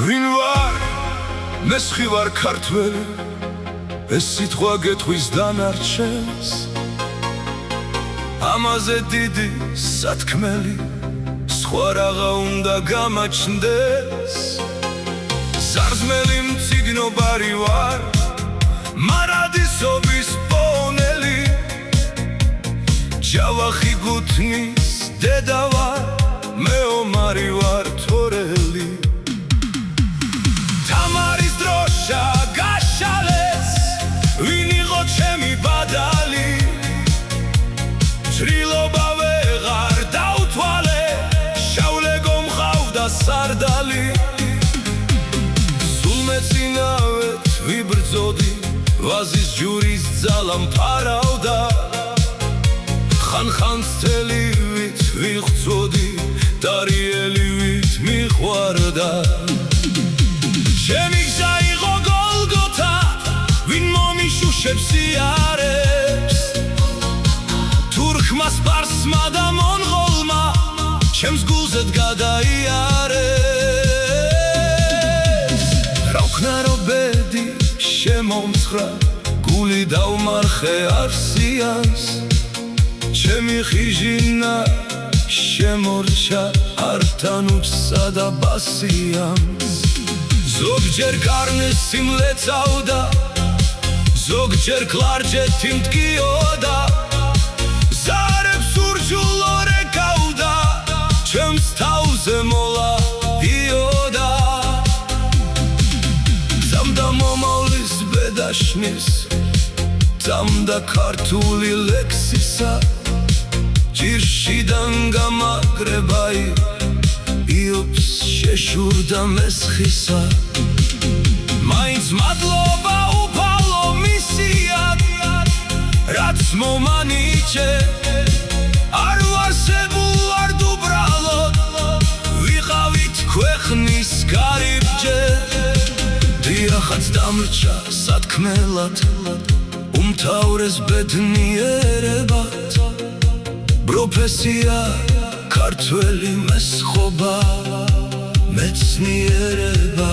ვინ ვარ? მესხი ვარ ქართველი, ეს სიტყვა გეტყვის დანარჩენს. ამაზე დიდი სათქმელი, სხვა რაღა უნდა გამაჩნდეს. ზარზმელი მწიგნობარი ვარ, მარადისობის პონელი. ჯავახი გუთნის დედა ვარ, მეომარი ვარ თორელი. თამარის დროშა გაშალეს, ვინ იყო ჩემი ბადალი. ჯრილობა ვეღარ დავთვალე, შავლეგო მყავდა სარდალი. სულ მეწინავეთ ვიბრძოდი, ვაზის ჯურის ძალა მფარავდა. ხან-ხანს თელივით ვიღვწოდი, დარიელივით მიყვარდა. ჩემი გზა იყო გოლგოთა, ვინ მომიშუშებს იარებს. თურქმა, სპარსმა და მონღოლმა, ჩემს გულზედ გადაიარეს. რა ვქნა რომ ბედი შემომცხრა, გული დავმარხე არსიანს. ჩემი ხიჟინა შემორჩა ართან უცსა და ბასიანს. ზოგჯერ გარნეს სიმლეცავდა, ზოგჯერ კლარჯეთი მტკიოდა. ზარებს ურჯულო რეკავდა, ჩემს თავზე მოლაიოდა. ძამდა მომავლის ბედაშნის, ძამდა ქართული ლექსისა. ჯირშიდან გამაგრებაი, იობს შეშურდა მესხისა. მაინც მადლობა უფალო მისია, რაც მომანიჭე. არ ვარსებულ ვარ უბრალოდ, ვიყავით ქვეყნის გარიბჯე. დიახაც დამრჩა სათქმელად, უმთავრეს ბედნიერებად. პროფესია ქართველი მესხობა, მეცნიერება.